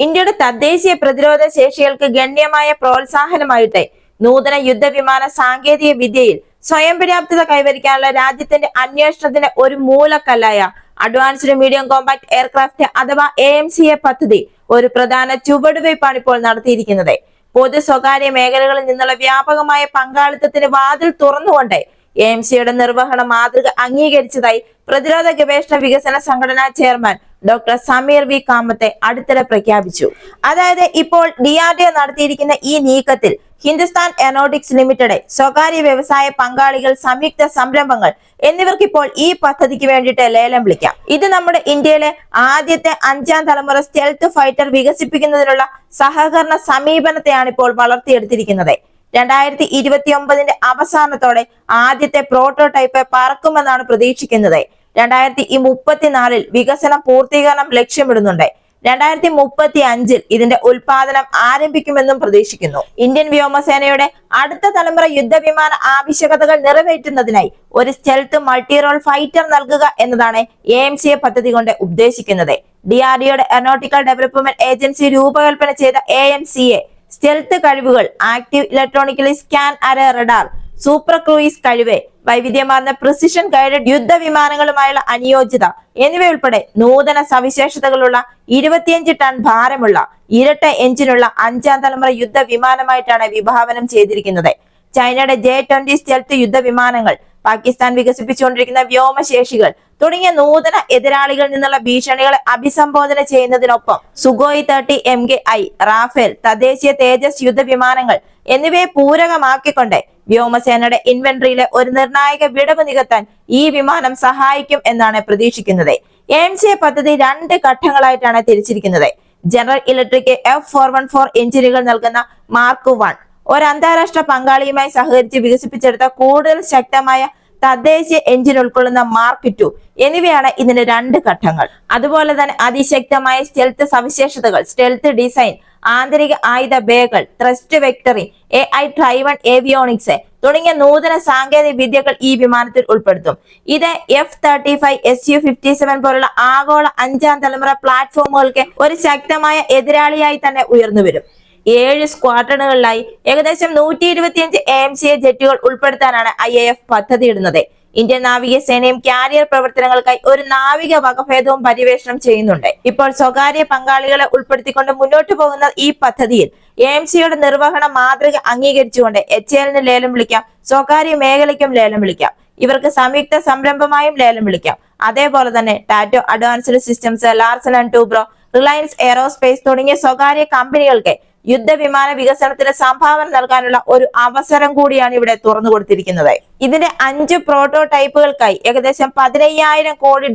ഇന്ത്യയുടെ തദ്ദേശീയ പ്രതിരോധ ശേഷികൾക്ക് ഗണ്യമായ പ്രോത്സാഹനമായിട്ട് നൂതന യുദ്ധവിമാന സാങ്കേതിക വിദ്യയിൽ സ്വയം പര്യാപ്തത കൈവരിക്കാനുള്ള രാജ്യത്തിന്റെ അന്വേഷണത്തിന്റെ ഒരു മൂലക്കല്ലായ അഡ്വാൻസ്ഡ് മീഡിയം കോമ്പാക്ട് എയർക്രാഫ്റ്റ് അഥവാ AMCA പദ്ധതി ഒരു പ്രധാന ചുവടുവയ്പാണ് ഇപ്പോൾ നടത്തിയിരിക്കുന്നത്. പൊതു സ്വകാര്യ മേഖലകളിൽ നിന്നുള്ള വ്യാപകമായ പങ്കാളിത്തത്തിന് വാതിൽ തുറന്നുകൊണ്ട് AMCയുടെ നിർവഹണ മാതൃക അംഗീകരിച്ചതായി പ്രതിരോധ ഗവേഷണ വികസന സംഘടനാ ചെയർമാൻ ഡോക്ടർ സമീർ വി കാമത്തെ അടുത്തിടെ പ്രഖ്യാപിച്ചു. അതായത് ഇപ്പോൾ DRDO നടത്തിയിരിക്കുന്ന ഈ നീക്കത്തിൽ ഹിന്ദുസ്ഥാൻ എയറോനോട്ടിക്സ് ലിമിറ്റഡ്, സ്വകാര്യ വ്യവസായ പങ്കാളികൾ, സംയുക്ത സംരംഭങ്ങൾ എന്നിവർക്കിപ്പോൾ ഈ പദ്ധതിക്ക് വേണ്ടിയിട്ട് ലേലം വിളിക്കാം. ഇത് നമ്മുടെ ഇന്ത്യയിലെ ആദ്യത്തെ 5ാം തലമുറ സ്റ്റെൽത്ത് ഫൈറ്റർ വികസിപ്പിക്കുന്നതിനുള്ള സഹകരണ സമീപനത്തെയാണ് ഇപ്പോൾ വളർത്തിയെടുത്തിരിക്കുന്നത്. 2029 അവസാനത്തോടെ ആദ്യത്തെ പ്രോട്ടോടൈപ്പ് പറക്കുമെന്നാണ് പ്രതീക്ഷിക്കുന്നത്. 2034 വികസനം പൂർത്തീകരണം ലക്ഷ്യമിടുന്നുണ്ട്. 2035 ഇതിന്റെ ഉൽപാദനം ആരംഭിക്കുമെന്നും പ്രതീക്ഷിക്കുന്നു. ഇന്ത്യൻ വ്യോമസേനയുടെ അടുത്ത തലമുറ യുദ്ധവിമാന ആവശ്യകതകൾ നിറവേറ്റുന്നതിനായി ഒരു സ്റ്റെൽത്ത് മൾട്ടി റോൾ ഫൈറ്റർ നൽകുക എന്നതാണ് AMCA പദ്ധതി കൊണ്ട് ഉദ്ദേശിക്കുന്നത്. DRDOയുടെ എയറോനോട്ടിക്കൽ ഡെവലപ്മെന്റ് ഏജൻസി രൂപകൽപ്പന ചെയ്ത AMCA സ്റ്റെൽത്ത് കഴിവുകൾ, active electronically scan array radar, super cruise കഴിവ്, വൈവിധ്യമാർന്ന പ്രിസിഷൻ ഗൈഡഡ് യുദ്ധവിമാനങ്ങളുമായുള്ള അനുയോജ്യത എന്നിവയുൾപ്പെടെ നൂതന സവിശേഷതകളുള്ള 25 ടൺ ഭാരമുള്ള ഇരട്ട എഞ്ചിനുള്ള 5ാം തലമുറ യുദ്ധവിമാനമായിട്ടാണ് വിഭാവനം ചെയ്തിരിക്കുന്നത്. ചൈനയുടെ J-20 സ്റ്റെൽത്ത് യുദ്ധവിമാനങ്ങൾ, പാകിസ്ഥാൻ വികസിപ്പിച്ചുകൊണ്ടിരിക്കുന്ന വ്യോമശേഷികൾ തുടങ്ങിയ നൂതന എതിരാളികളിൽ നിന്നുള്ള ഭീഷണികളെ അഭിസംബോധന ചെയ്യുന്നതിനൊപ്പം സുഖോയ് 30 MKI, റാഫേൽ, തദ്ദേശീയ തേജസ് യുദ്ധവിമാനങ്ങൾ എന്നിവയെ പൂരകമാക്കിക്കൊണ്ട് വ്യോമസേനയുടെ ഇൻവെന്ററിയിലെ ഒരു നിർണായക വിടവ് നികത്താൻ ഈ വിമാനം സഹായിക്കും എന്നാണ് പ്രതീക്ഷിക്കുന്നത്. AMCA പദ്ധതി 2 ഘട്ടങ്ങളായിട്ടാണ് തിരിച്ചിരിക്കുന്നത്. ജനറൽ ഇലക്ട്രിക് F414 എഞ്ചിനുകൾ നൽകുന്ന മാർക്ക് 1, ഒരു അന്താരാഷ്ട്ര പങ്കാളിയുമായി സഹകരിച്ച് വികസിപ്പിച്ചെടുത്ത കൂടുതൽ ശക്തമായ തദ്ദേശീയ എഞ്ചിൻ ഉൾക്കൊള്ളുന്ന മാർക്ക് 2 എന്നിവയാണ് ഇതിന്റെ 2 ഘട്ടങ്ങൾ. അതുപോലെ തന്നെ അതിശക്തമായ സ്റ്റെൽത്ത് സവിശേഷതകൾ, സ്റ്റെൽത്ത് ഡിസൈൻ, ആന്തരിക ആയുധ ബേകൾ, thrust vectoring, AI driven avionics തുടങ്ങിയ നൂതന സാങ്കേതിക വിദ്യകൾ ഈ വിമാനത്തിൽ ഉൾപ്പെടുത്തും. ഇത് F-35, Su-57 പോലുള്ള ആഗോള 5ാം തലമുറ പ്ലാറ്റ്ഫോമുകൾക്ക് ഒരു ശക്തമായ എതിരാളിയായി തന്നെ ഉയർന്നു വരും. 7 സ്ക്വാഡ്രണുകളിലായി ഏകദേശം 125 AMCA ജെറ്റുകൾ ഉൾപ്പെടുത്താനാണ് IAF പദ്ധതിയിടുന്നത്. ഇന്ത്യൻ നാവികസേനയും കാരിയർ പ്രവർത്തനങ്ങൾക്കായി ഒരു നാവിക വകഭേദവും പര്യവേഷണം ചെയ്യുന്നുണ്ട്. ഇപ്പോൾ സ്വകാര്യ പങ്കാളികളെ ഉൾപ്പെടുത്തിക്കൊണ്ട് മുന്നോട്ട് പോകുന്ന ഈ പദ്ധതിയിൽ AMCയുടെ നിർവഹണ മാതൃക അംഗീകരിച്ചുകൊണ്ട് HALന് ലേലം വിളിക്കാം, സ്വകാര്യ മേഖലയ്ക്കും ലേലം വിളിക്കാം, ഇവർക്ക് സംയുക്ത സംരംഭമായും ലേലം വിളിക്കാം. അതേപോലെ തന്നെ Tata advanced systems, Larsen and Toubro, Reliance aerospace തുടങ്ങിയ സ്വകാര്യ കമ്പനികൾക്ക് യുദ്ധവിമാന വികസനത്തിന് സംഭാവന നൽകാനുള്ള ഒരു അവസരം കൂടിയാണ് ഇവിടെ തുറന്നു കൊടുത്തിരിക്കുന്നത്. ഇതിന്റെ 5 പ്രോട്ടോടൈപ്പുകൾക്കായി ഏകദേശം $15,000 കോടി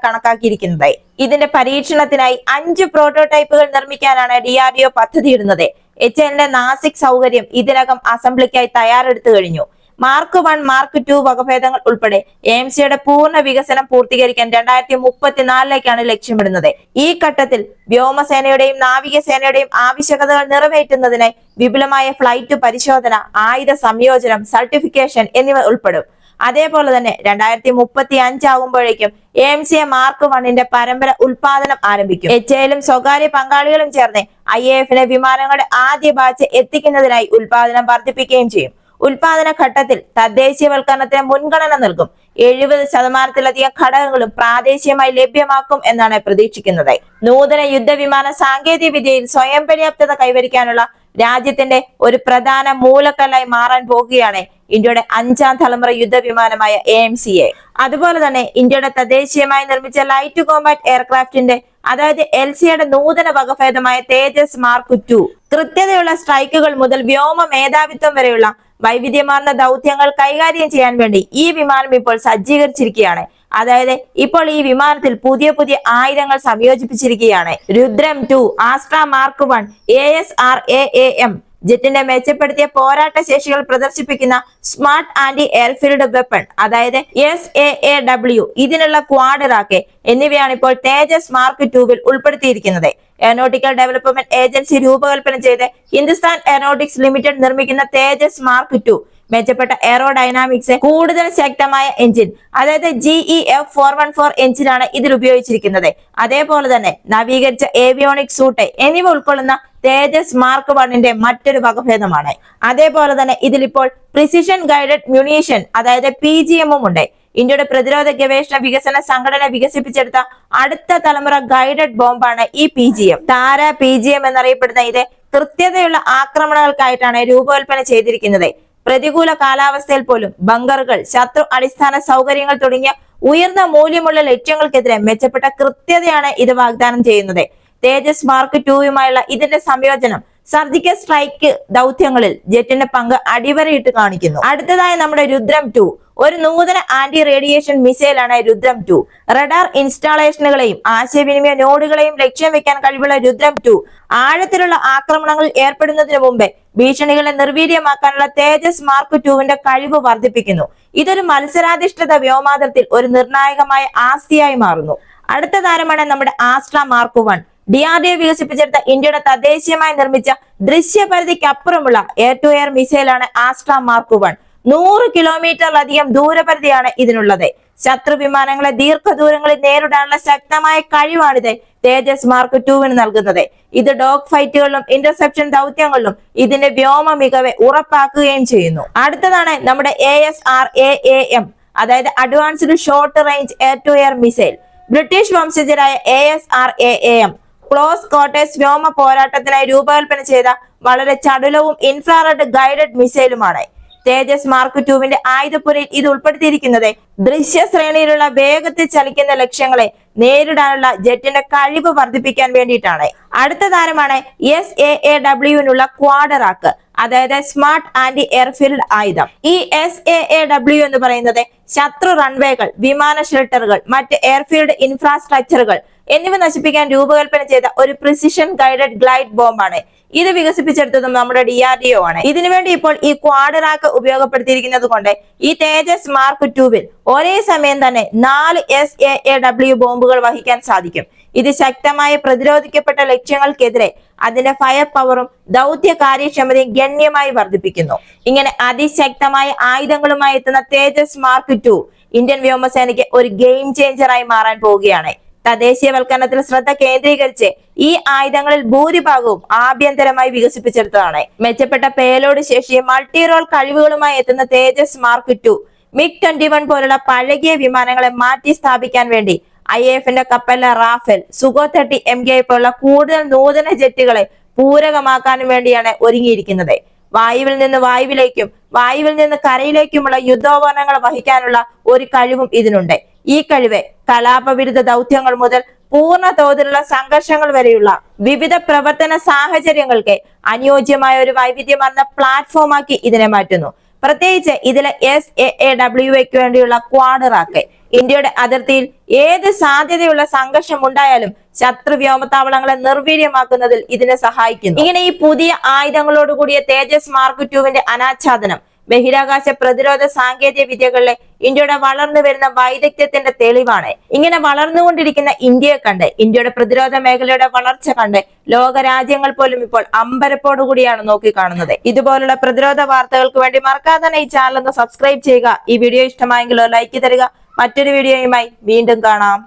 കണക്കാക്കിയിരിക്കുന്നത്. ഇതിന്റെ പരീക്ഷണത്തിനായി 5 പ്രോട്ടോടൈപ്പുകൾ നിർമ്മിക്കാനാണ് DRDO പദ്ധതിയിടുന്നത്. HALന്റെ നാസിക് സൗകര്യം ഇതിനകം അസംബ്ലിക്കായി തയ്യാറെടുത്തു കഴിഞ്ഞു. മാർക്ക് 1, മാർക്ക് 2 വകഭേദങ്ങൾ ഉൾപ്പെടെ AMCയുടെ പൂർണ്ണ വികസനം പൂർത്തീകരിക്കാൻ 2034 ലക്ഷ്യമിടുന്നത്. ഈ ഘട്ടത്തിൽ വ്യോമസേനയുടെയും നാവികസേനയുടെയും ആവശ്യകതകൾ നിറവേറ്റുന്നതിനായി വിപുലമായ ഫ്ലൈറ്റ് പരിശോധന, ആയുധ സംയോജനം, സർട്ടിഫിക്കേഷൻ എന്നിവ ഉൾപ്പെടും. അതേപോലെ തന്നെ 2035 ആകുമ്പോഴേക്കും AMCA മാർക്ക് 1ന്റെ പരമ്പര ഉൽപാദനം ആരംഭിക്കും. HALും സ്വകാര്യ പങ്കാളികളും ചേർന്ന് IAFന് വിമാനങ്ങളുടെ ആദ്യ ബാച്ച് എത്തിക്കുന്നതിനായി ഉൽപാദനം വർദ്ധിപ്പിക്കുകയും ചെയ്യും. ഉൽപാദന ഘട്ടത്തിൽ തദ്ദേശീയവൽക്കരണത്തിന് മുൻഗണന നൽകും. 70% ഘടകങ്ങളും പ്രാദേശികമായി ലഭ്യമാക്കും എന്നാണ് പ്രതീക്ഷിക്കുന്നത്. നൂതന യുദ്ധവിമാന സാങ്കേതിക വിദ്യയിൽ സ്വയം പര്യാപ്തത കൈവരിക്കാനുള്ള രാജ്യത്തിന്റെ ഒരു പ്രധാന മൂലക്കല്ലായി മാറാൻ പോകുകയാണ് ഇന്ത്യയുടെ 5ാം തലമുറ യുദ്ധവിമാനമായ AMCA. അതുപോലെ തന്നെ ഇന്ത്യയുടെ തദ്ദേശീയമായി നിർമ്മിച്ച ലൈറ്റ് കോമ്പാക്ട് എയർക്രാഫ്റ്റിന്റെ അതായത് LCAയുടെ നൂതന വകഭേദമായ തേജസ് മാർക്ക് 2 കൃത്യതയുള്ള സ്ട്രൈക്കുകൾ മുതൽ വ്യോമ മേധാവിത്വം വരെയുള്ള വൈവിധ്യമാർന്ന ദൗത്യങ്ങൾ കൈകാര്യം ചെയ്യാൻ വേണ്ടി ഈ വിമാനം ഇപ്പോൾ സജ്ജീകരിച്ചിരിക്കുകയാണ്. അതായത് ഇപ്പോൾ ഈ വിമാനത്തിൽ പുതിയ ആയുധങ്ങൾ സംയോജിപ്പിച്ചിരിക്കുകയാണ്. രുദ്രം 2, ആസ്ട്ര മാർക്ക് 1, ASRAAM ജെറ്റിന്റെ മെച്ചപ്പെടുത്തിയ പോരാട്ട ശേഷികൾ പ്രദർശിപ്പിക്കുന്ന സ്മാർട്ട് ആന്റി എയർഫീൽഡ് വെപ്പൺ അതായത് SAAW, ഇതിനുള്ള ക്വാഡ് റാക്ക് എന്നിവയാണ് ഇപ്പോൾ തേജസ് മാർക്ക് 2വിൽ ഉൾപ്പെടുത്തിയിരിക്കുന്നത്. എയറോനോട്ടിക്കൽ ഡെവലപ്മെന്റ് ഏജൻസി രൂപകൽപ്പന ചെയ്ത് ഹിന്ദുസ്ഥാൻ എയറോനോട്ടിക്സ് ലിമിറ്റഡ് നിർമ്മിക്കുന്ന തേജസ് മാർക്ക് 2 മെച്ചപ്പെട്ട എയറോഡൈനാമിക്സ്, കൂടുതൽ ശക്തമായ എഞ്ചിൻ അതായത് GEF414 എഞ്ചിനാണ് ഇതിൽ ഉപയോഗിച്ചിരിക്കുന്നത്. അതേപോലെ തന്നെ നവീകരിച്ച ഏവിയോണിക് സൂട്ട് എന്നിവ ഉൾക്കൊള്ളുന്ന തേജസ് മാർക്ക് 1ന്റെ മറ്റൊരു വകഭേദമാണ്. അതേപോലെ തന്നെ ഇതിലിപ്പോൾ പ്രിസിഷൻ ഗൈഡഡ് മ്യൂണീഷൻ അതായത് PGM ഉണ്ട്. ഇന്ത്യയുടെ പ്രതിരോധ ഗവേഷണ വികസന സംഘടന വികസിപ്പിച്ചെടുത്ത അടുത്ത തലമുറ ഗൈഡഡ് ബോംബാണ് ഈ PGM. താര PGM എന്നറിയപ്പെടുന്ന ഇത് കൃത്യതയുള്ള ആക്രമണങ്ങൾക്കായിട്ടാണ് രൂപകൽപ്പന ചെയ്തിരിക്കുന്നത്. പ്രതികൂല കാലാവസ്ഥയിൽ പോലും ബങ്കറുകൾ, ശത്രു അടിസ്ഥാന സൗകര്യങ്ങൾ തുടങ്ങിയ ഉയർന്ന മൂല്യമുള്ള ലക്ഷ്യങ്ങൾക്കെതിരെ മെച്ചപ്പെട്ട കൃത്യതയാണ് ഇത് വാഗ്ദാനം ചെയ്യുന്നത്. തേജസ് മാർക്ക് 2യുമായുള്ള ഇതിന്റെ സംയോജനം സർജിക്കൽ സ്ട്രൈക്ക് ദൗത്യങ്ങളിൽ ജെറ്റിന്റെ പങ്ക് അടിവരയിട്ട് കാണിക്കുന്നു. അടുത്തതായി നമ്മുടെ രുദ്രം 2 ഒരു നൂതന ആന്റി റേഡിയേഷൻ മിസൈലാണ് രുദ്രം 2. റഡാർ ഇൻസ്റ്റാളേഷനുകളെയും ആശയവിനിമയ നോഡുകളെയും ലക്ഷ്യം വെക്കാൻ കഴിവുള്ള രുദ്രം 2 ആഴത്തിലുള്ള ആക്രമണങ്ങളിൽ ഏർപ്പെടുന്നതിന് മുമ്പേ ഭീഷണികളെ നിർവീര്യമാക്കാനുള്ള തേജസ് മാർക്ക് 2ന്റെ കഴിവ് വർദ്ധിപ്പിക്കുന്നു. ഇതൊരു മത്സരാധിഷ്ഠിത വ്യോമാതത്തിൽ ഒരു നിർണായകമായ ആസ്തിയായി മാറുന്നു. അടുത്ത താരമാണ് നമ്മുടെ ആസ്ട്ര മാർക്ക് 1. DRDO വികസിപ്പിച്ചെടുത്ത ഇന്ത്യയുടെ തദ്ദേശീയമായി നിർമ്മിച്ച ദൃശ്യപരിധിക്കപ്പുറമുള്ള എയർ ടു എയർ മിസൈലാണ് ആസ്ട്ര മാർക്ക് 1. 100 കിലോമീറ്ററിലധികം ദൂരപരിധിയാണ് ഇതിനുള്ളത്. ശത്രു വിമാനങ്ങളെ ദീർഘദൂരങ്ങളിൽ നേരിടാനുള്ള ശക്തമായ കഴിവാണിത് തേജസ് മാർക്ക് 2വിന് നൽകുന്നത്. ഇത് ഡോഗ് ഫൈറ്റുകളിലും ഇന്റർസെപ്ഷൻ ദൗത്യങ്ങളിലും ഇതിന്റെ വ്യോമ മികവ് ഉറപ്പാക്കുകയും ചെയ്യുന്നു. അടുത്തതാണ് നമ്മുടെ ASRAAM അതായത് advanced short range air to air missile. British വംശജരായ ASRAAM ക്ലോസ് ക്വാർട്ടേഴ്സ് വ്യോമ പോരാട്ടത്തിനായി രൂപകൽപ്പന ചെയ്ത വളരെ ചടുലവും ഇൻഫ്രാറെഡ് ഗൈഡഡ് മിസൈലുമാണ്. തേജസ് മാർക്ക് 2വിന്റെ ആയുധപ്പുരയിൽ ഇത് ഉൾപ്പെടുത്തിയിരിക്കുന്നത് ദൃശ്യ ശ്രേണിയിലുള്ള വേഗത്തിൽ ചലിക്കുന്ന ലക്ഷ്യങ്ങളെ നേരിടാനുള്ള ജെറ്റിന്റെ കഴിവ് വർദ്ധിപ്പിക്കാൻ വേണ്ടിയിട്ടാണ്. അടുത്ത താരമാണ് SAAWനുള്ള ക്വാഡറാക്ക് അതായത് സ്മാർട്ട് ആന്റി എയർഫീൽഡ് ആയുധം. ഈ SAAW എന്ന് പറയുന്നത് ശത്രു റൺവേകൾ, വിമാന ഷെൽട്ടറുകൾ, മറ്റ് എയർഫീൽഡ് ഇൻഫ്രാസ്ട്രക്ചറുകൾ എന്നിവ നശിപ്പിക്കാൻ രൂപകൽപ്പന ചെയ്ത ഒരു പ്രിസിഷൻ ഗൈഡഡ് ഗ്ലൈഡ് ബോംബാണ്. ഇത് വികസിപ്പിച്ചെടുത്തതും നമ്മുടെ DRDO ആണ്. ഇതിനുവേണ്ടി ഇപ്പോൾ ഈ ക്വാഡറാക്ക് ഉപയോഗപ്പെടുത്തിയിരിക്കുന്നത് കൊണ്ട് ഈ തേജസ് മാർക്ക് 2വിൽ ഒരേ സമയം തന്നെ 4 SAAW ബോംബുകൾ വഹിക്കാൻ സാധിക്കും. ഇത് ശക്തമായി പ്രതിരോധിക്കപ്പെട്ട ലക്ഷ്യങ്ങൾക്കെതിരെ അതിന്റെ ഫയർ പവറും ദൗത്യ കാര്യക്ഷമതയും ഗണ്യമായി വർദ്ധിപ്പിക്കുന്നു. ഇങ്ങനെ അതിശക്തമായ ആയുധങ്ങളുമായി എത്തുന്ന തേജസ് മാർക്ക് 2 ഇന്ത്യൻ വ്യോമസേനയ്ക്ക് ഒരു ഗെയിം ചേഞ്ചറായി മാറാൻ പോവുകയാണ്. തദ്ദേശീയവൽക്കരണത്തിൽ ശ്രദ്ധ കേന്ദ്രീകരിച്ച് ഈ ആയുധങ്ങളിൽ ഭൂരിഭാഗവും ആഭ്യന്തരമായി വികസിപ്പിച്ചെടുത്തതാണ്. മെച്ചപ്പെട്ട പേലോഡ് ശേഷിയും മൾട്ടി റോൾ കഴിവുകളുമായി എത്തുന്ന തേജസ് മാർക്ക് 2 MiG-21 പോലുള്ള പഴകിയ വിമാനങ്ങളെ മാറ്റി സ്ഥാപിക്കാൻ വേണ്ടി IAFന്റെ കപ്പലിലെ റാഫേൽ, സുഖോയ് 30 MK പോലുള്ള കൂടുതൽ നൂതന ജെറ്റുകളെ പൂരകമാക്കാനും വേണ്ടിയാണ് ഒരുങ്ങിയിരിക്കുന്നത്. വായുവിൽ നിന്ന് വായുവിലേക്കും വായുവിൽ നിന്ന് കരയിലേക്കുമുള്ള യുദ്ധോപകരണങ്ങൾ വഹിക്കാനുള്ള ഒരു കഴിവും ഇതിനുണ്ട്. ഈ കഴിവ് കലാപവിരുദ്ധ ദൗത്യങ്ങൾ മുതൽ പൂർണ്ണ തോതിലുള്ള സംഘർഷങ്ങൾ വരെയുള്ള വിവിധ പ്രവർത്തന സാഹചര്യങ്ങൾക്ക് അനുയോജ്യമായ ഒരു വൈവിധ്യമാർന്ന പ്ലാറ്റ്ഫോമാക്കി ഇതിനെ മാറ്റുന്നു. പ്രത്യേകിച്ച് ഇതിലെ SAAWയ്ക്ക് വേണ്ടിയുള്ള ക്വാഡറാക്ക് ഇന്ത്യയുടെ അതിർത്തിയിൽ ഏത് സാധ്യതയുള്ള സംഘർഷം ഉണ്ടായാലും ശത്രു വ്യോമത്താവളങ്ങളെ നിർവീര്യമാക്കുന്നതിൽ ഇതിനെ സഹായിക്കുന്നു. ഇങ്ങനെ ഈ പുതിയ ആയുധങ്ങളോടുകൂടിയ തേജസ് മാർക്ക് 2വിന്റെ അനാച്ഛാദനം ബഹിരാകാശ പ്രതിരോധ സാങ്കേതിക വിദ്യകളിലെ ഇന്ത്യയുടെ വളർന്നു വരുന്ന വൈദഗ്ധ്യത്തിന്റെ തെളിവാണ്. ഇങ്ങനെ വളർന്നുകൊണ്ടിരിക്കുന്ന ഇന്ത്യയെ കണ്ട്, ഇന്ത്യയുടെ പ്രതിരോധ മേഖലയുടെ വളർച്ച കണ്ട് ലോകരാജ്യങ്ങൾ പോലും ഇപ്പോൾ അമ്പരപ്പോടുകൂടിയാണ് നോക്കിക്കാണുന്നത്. ഇതുപോലുള്ള പ്രതിരോധ വാർത്തകൾക്ക് വേണ്ടി മറക്കാതെ തന്നെ ഈ ചാനൽ ഒന്ന് സബ്സ്ക്രൈബ് ചെയ്യുക. ഈ വീഡിയോ ഇഷ്ടമായെങ്കിൽ ലൈക്ക് തരിക. മറ്റൊരു വീഡിയോയുമായി വീണ്ടും കാണാം.